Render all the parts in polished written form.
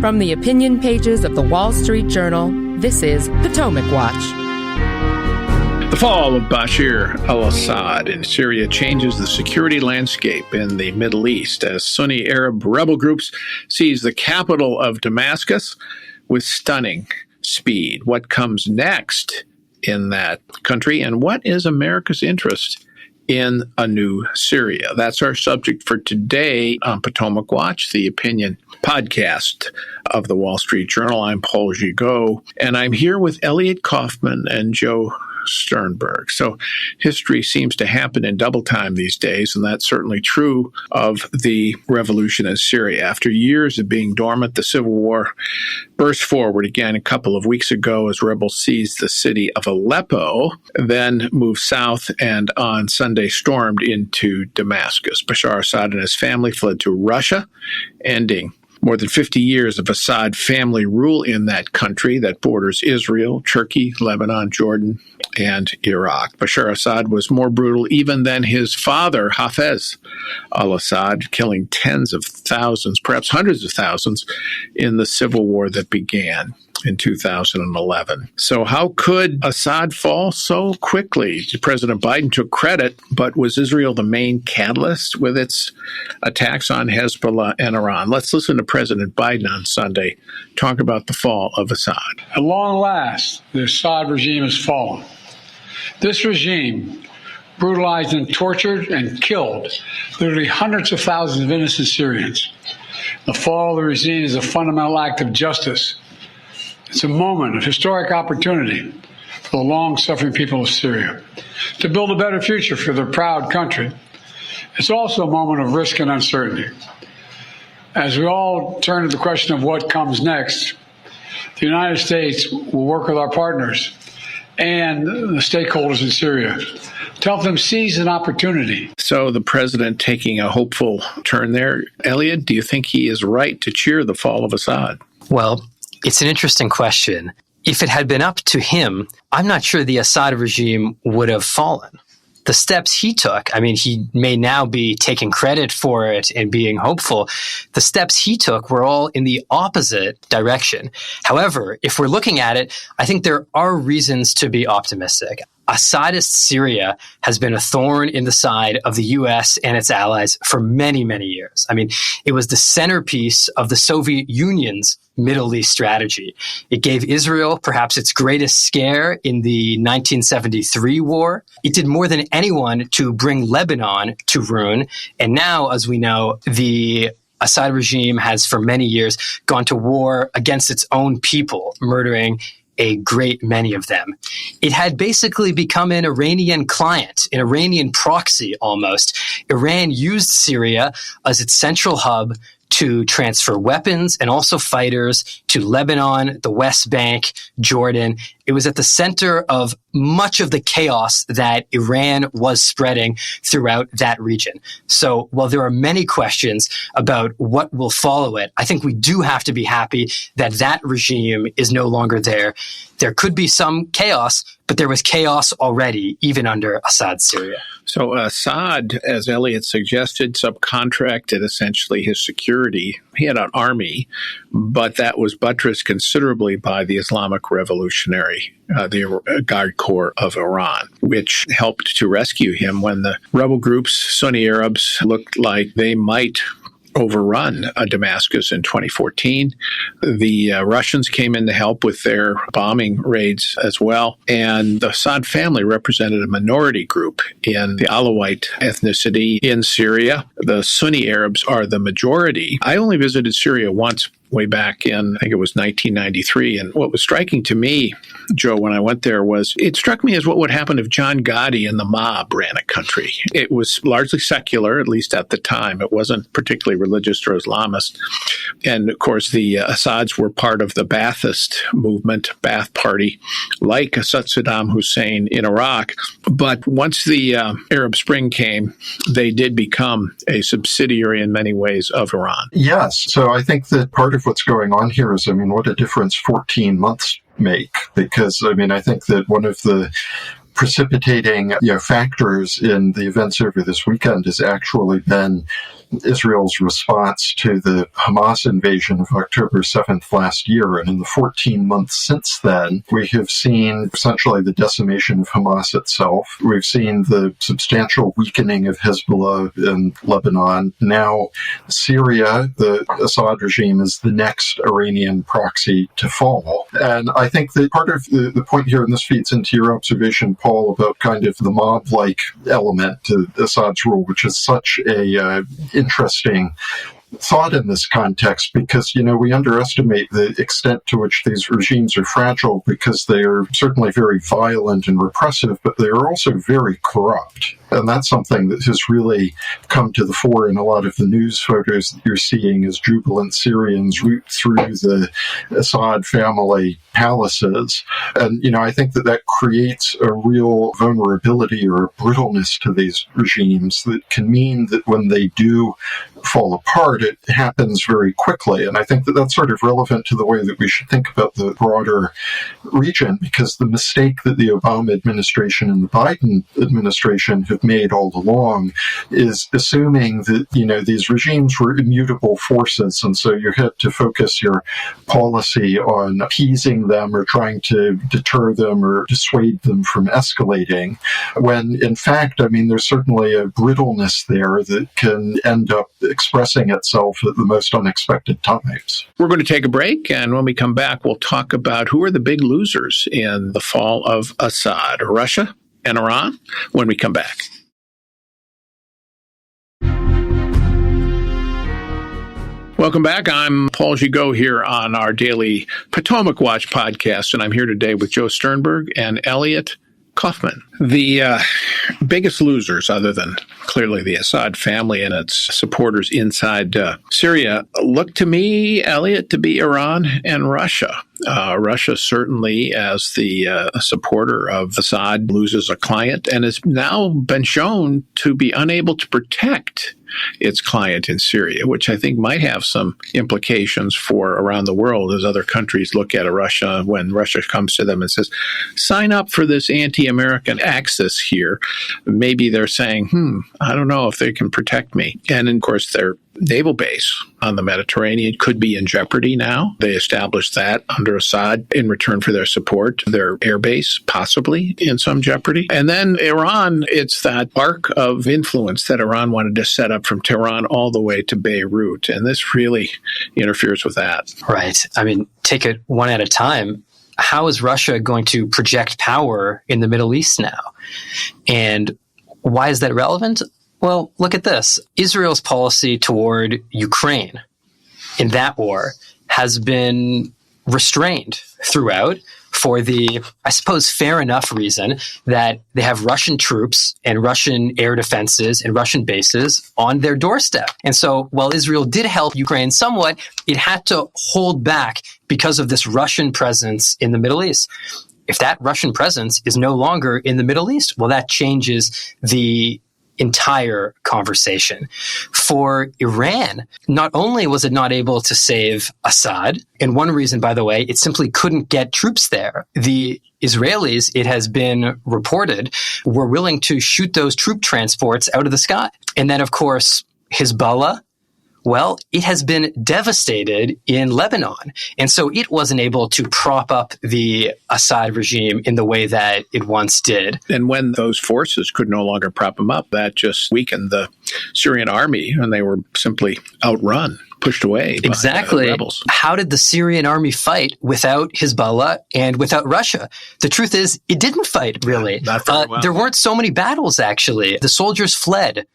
From the opinion pages of the Wall Street Journal, this is Potomac Watch. The fall of Bashar al-Assad in Syria changes the security landscape in the Middle East as Sunni Arab rebel groups seize the capital of Damascus with stunning speed. What comes next in that country, and what is America's interest in a new Syria? That's our subject for today on Potomac Watch, the opinion podcast of the Wall Street Journal. I'm Paul Gigot, and I'm here with Elliot Kaufman and Joe Sternberg. So history seems to happen in double time these days, and that's certainly true of the revolution in Syria. After years of being dormant, the civil war burst forward again a couple of weeks ago as rebels seized the city of Aleppo, then moved south and on Sunday stormed into Damascus. Bashar al-Assad and his family fled to Russia, ending more than 50 years of Assad family rule in that country that borders Israel, Turkey, Lebanon, Jordan, and Iraq. Bashar al-Assad was more brutal even than his father, Hafez al-Assad, killing tens of thousands, perhaps hundreds of thousands, in the civil war that began in 2011. So how could Assad fall so quickly? President Biden took credit, but was Israel the main catalyst with its attacks on Hezbollah and Iran? Let's listen to President Biden on Sunday talk about the fall of Assad. At long last, the Assad regime has fallen. This regime brutalized and tortured and killed literally hundreds of thousands of innocent Syrians. The fall of the regime is a fundamental act of justice. It's a moment of historic opportunity for the long-suffering people of Syria to build a better future for their proud country. It's also a moment of risk and uncertainty. As we all turn to the question of what comes next, the United States will work with our partners and the stakeholders in Syria to help them seize an opportunity. So the president taking a hopeful turn there. Elliot, do you think he is right to cheer the fall of Assad? Well, it's an interesting question. If it had been up to him, I'm not sure the Assad regime would have fallen. The steps he took, I mean, he may now be taking credit for it and being hopeful. The steps he took were all in the opposite direction. However, if we're looking at it, I think there are reasons to be optimistic. Assadist Syria has been a thorn in the side of the U.S. and its allies for many, many years. I mean, it was the centerpiece of the Soviet Union's Middle East strategy. It gave Israel perhaps its greatest scare in the 1973 war. It did more than anyone to bring Lebanon to ruin. And now, as we know, the Assad regime has for many years gone to war against its own people, murdering a great many of them. It had basically become an Iranian client, an Iranian proxy almost. Iran used Syria as its central hub to transfer weapons and also fighters to Lebanon, the West Bank, Jordan. It was at the center of much of the chaos that Iran was spreading throughout that region. So while there are many questions about what will follow it, I think we do have to be happy that that regime is no longer there. There could be some chaos, but there was chaos already, even under Assad's Syria. So Assad, as Elliot suggested, subcontracted essentially his security. He had an army, but that was buttressed considerably by the Islamic Revolutionary, the Guard Corps of Iran, which helped to rescue him when the rebel groups, Sunni Arabs, looked like they might overrun Damascus in 2014. The Russians came in to help with their bombing raids as well. And the Assad family represented a minority group in the Alawite ethnicity in Syria. The Sunni Arabs are the majority. I only visited Syria once way back in, I think it was 1993. And what was striking to me, Joe, when I went there was, it struck me as what would happen if John Gotti and the mob ran a country. It was largely secular, at least at the time. It wasn't particularly religious or Islamist. And of course, the Assads were part of the Ba'athist movement, Ba'ath Party, like Saddam Hussein in Iraq. But once the Arab Spring came, they did become a subsidiary in many ways of Iran. Yes. So I think that part of what's going on here is, what a difference 14 months make. Because, I think that one of the precipitating factors in the events over this weekend has actually been Israel's response to the Hamas invasion of October 7th last year. And in the 14 months since then, we have seen essentially the decimation of Hamas itself. We've seen the substantial weakening of Hezbollah in Lebanon. Now, Syria, the Assad regime, is the next Iranian proxy to fall. And I think that part of the point here, and this feeds into your observation, Paul, about kind of the mob-like element to Assad's rule, which is such a interesting thought in this context, because, we underestimate the extent to which these regimes are fragile, because they are certainly very violent and repressive, but they are also very corrupt. And that's something that has really come to the fore in a lot of the news photos that you're seeing as jubilant Syrians root through the Assad family palaces. And, I think that creates a real vulnerability or a brittleness to these regimes that can mean that when they do fall apart, it happens very quickly. And I think that that's sort of relevant to the way that we should think about the broader region, because the mistake that the Obama administration and the Biden administration have made all along is assuming that, these regimes were immutable forces. And so you had to focus your policy on appeasing them or trying to deter them or dissuade them from escalating, when in fact, there's certainly a brittleness there that can end up expressing itself at the most unexpected times. We're going to take a break, and when we come back, we'll talk about who are the big losers in the fall of Assad, Russia and Iran, when we come back. Welcome back. I'm Paul Gigot here on our daily Potomac Watch podcast, and I'm here today with Joe Sternberg and Elliot Kaufman. The biggest losers, other than clearly the Assad family and its supporters inside Syria, look to me, Elliot, to be Iran and Russia. Russia certainly, as the supporter of Assad, loses a client and has now been shown to be unable to protect its client in Syria, which I think might have some implications for around the world as other countries look at Russia when Russia comes to them and says, sign up for this anti-American axis here. Maybe they're saying, I don't know if they can protect me. And of course, their naval base on the Mediterranean could be in jeopardy now. They established that under Assad in return for their support. Their air base possibly in some jeopardy. And then Iran, it's that arc of influence that Iran wanted to set up from Tehran all the way to Beirut. And this really interferes with that. Right. Take it one at a time. How is Russia going to project power in the Middle East now? And why is that relevant? Well, look at this. Israel's policy toward Ukraine in that war has been restrained throughout for the, I suppose, fair enough reason that they have Russian troops and Russian air defenses and Russian bases on their doorstep. And so while Israel did help Ukraine somewhat, it had to hold back because of this Russian presence in the Middle East. If that Russian presence is no longer in the Middle East, well, that changes the entire conversation. For Iran, not only was it not able to save Assad, and one reason, by the way, it simply couldn't get troops there. The Israelis, it has been reported, were willing to shoot those troop transports out of the sky. And then, of course, Hezbollah, well, it has been devastated in Lebanon. And so it wasn't able to prop up the Assad regime in the way that it once did. And when those forces could no longer prop them up, that just weakened the Syrian army, and they were simply outrun, pushed away by exactly. rebels. How did the Syrian army fight without Hezbollah and without Russia? The truth is, it didn't fight, really. Not very well. There weren't so many battles, actually. The soldiers fled.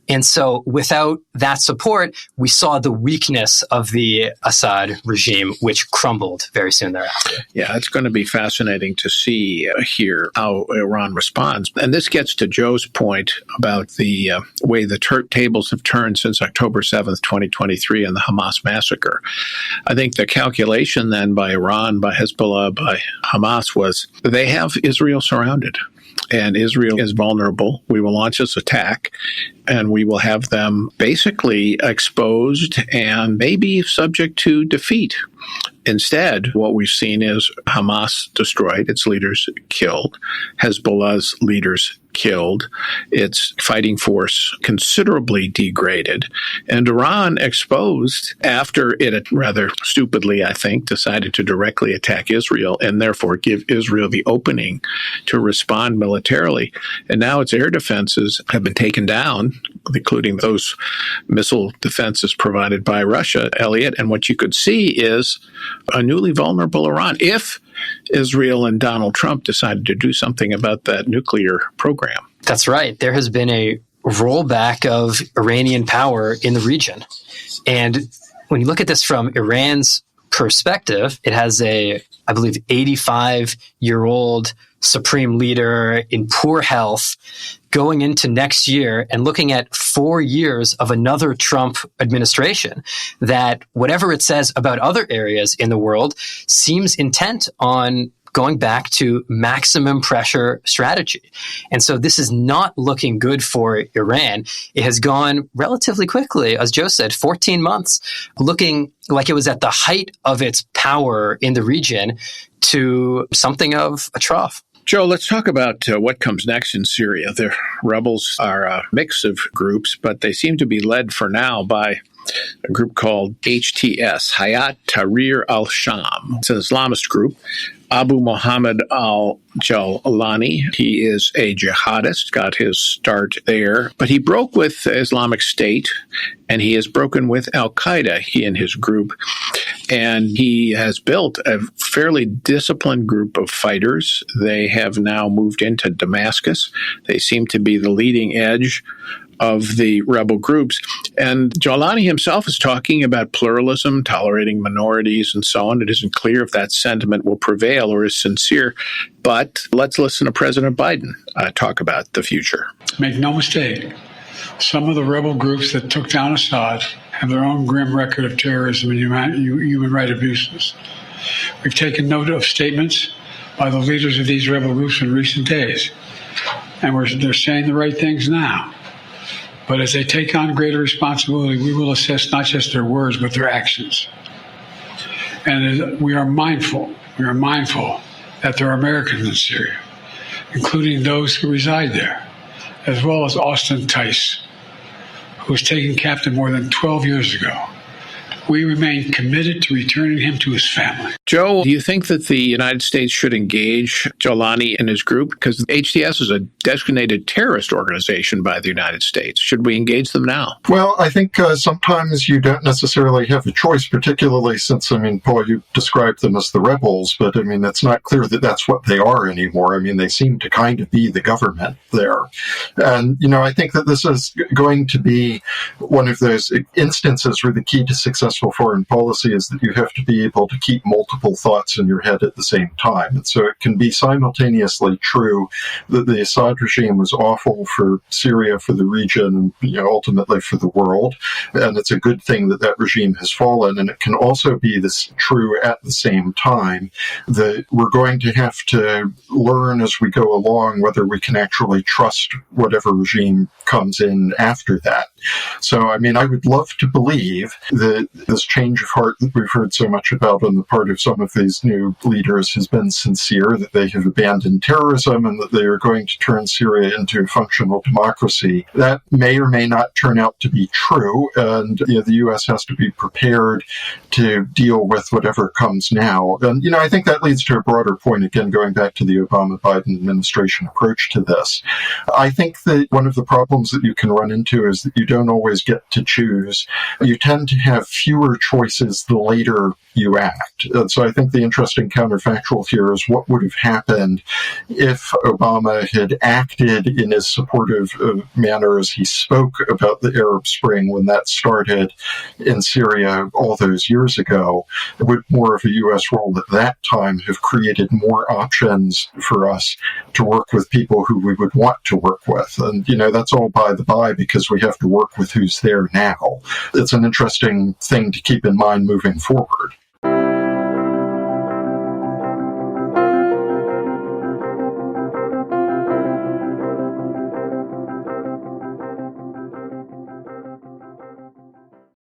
And so without that support, we saw the weakness of the Assad regime, which crumbled very soon thereafter. Yeah, it's going to be fascinating to see here how Iran responds. And this gets to Joe's point about the way the tables have turned since October 7th, 2023, and the Hamas massacre. I think the calculation then by Iran, by Hezbollah, by Hamas was they have Israel surrounded. And Israel is vulnerable. We will launch this attack, and we will have them basically exposed and maybe subject to defeat. Instead, what we've seen is Hamas destroyed, its leaders killed, Hezbollah's leaders killed, its fighting force considerably degraded, and Iran exposed after it had rather stupidly, I think, decided to directly attack Israel and therefore give Israel the opening to respond militarily. And now its air defenses have been taken down, including those missile defenses provided by Russia, Elliot. And what you could see is a newly vulnerable Iran if Israel and Donald Trump decided to do something about that nuclear program. That's right. There has been a rollback of Iranian power in the region. And when you look at this from Iran's perspective, it has I believe, 85-year-old supreme leader in poor health going into next year and looking at 4 years of another Trump administration that, whatever it says about other areas in the world, seems intent on going back to maximum pressure strategy. And so this is not looking good for Iran. It has gone relatively quickly, as Joe said, 14 months, looking like it was at the height of its power in the region to something of a trough. Joe, let's talk about what comes next in Syria. The rebels are a mix of groups, but they seem to be led for now by a group called HTS, Hayat Tahrir al-Sham. It's an Islamist group. Abu Muhammad al-Jawlani, he is a jihadist, got his start there, but he broke with Islamic State, and he has broken with al-Qaeda, he and his group, and he has built a fairly disciplined group of fighters. They have now moved into Damascus. They seem to be the leading edge of the rebel groups. And Jawlani himself is talking about pluralism, tolerating minorities, and so on. It isn't clear if that sentiment will prevail or is sincere. But let's listen to President Biden talk about the future. Make no mistake, some of the rebel groups that took down Assad have their own grim record of terrorism and human rights abuses. We've taken note of statements by the leaders of these rebel groups in recent days, and they're saying the right things now. But as they take on greater responsibility, we will assess not just their words, but their actions. And we are mindful that there are Americans in Syria, including those who reside there, as well as Austin Tice, who was taken captive more than 12 years ago. We remain committed to returning him to his family. Joe, do you think that the United States should engage Jawlani and his group? Because HTS is a designated terrorist organization by the United States. Should we engage them now? Well, I think sometimes you don't necessarily have a choice, particularly since, Paul, you described them as the rebels, but it's not clear that that's what they are anymore. They seem to kind of be the government there. And, I think that this is going to be one of those instances where the key to successful foreign policy is that you have to be able to keep multiple thoughts in your head at the same time. And so it can be simultaneously true that the Assad regime was awful for Syria, for the region, and ultimately for the world. And it's a good thing that that regime has fallen. And it can also be true at the same time that we're going to have to learn as we go along whether we can actually trust whatever regime comes in after that. So, I would love to believe that this change of heart that we've heard so much about on the part of some of these new leaders has been sincere, that they have abandoned terrorism and that they are going to turn Syria into a functional democracy. That may or may not turn out to be true, and the U.S. has to be prepared to deal with whatever comes now. And, I think that leads to a broader point, again, going back to the Obama-Biden administration approach to this. I think that one of the problems that you can run into is that you don't always get to choose. You tend to have fewer choices the later you act. And so I think the interesting counterfactual here is what would have happened if Obama had acted in as supportive manner as he spoke about the Arab Spring when that started in Syria all those years ago. Would more of a U.S. role at that time have created more options for us to work with people who we would want to work with? And, that's all by the by because we have to work with who's there now. It's an interesting thing to keep in mind moving forward.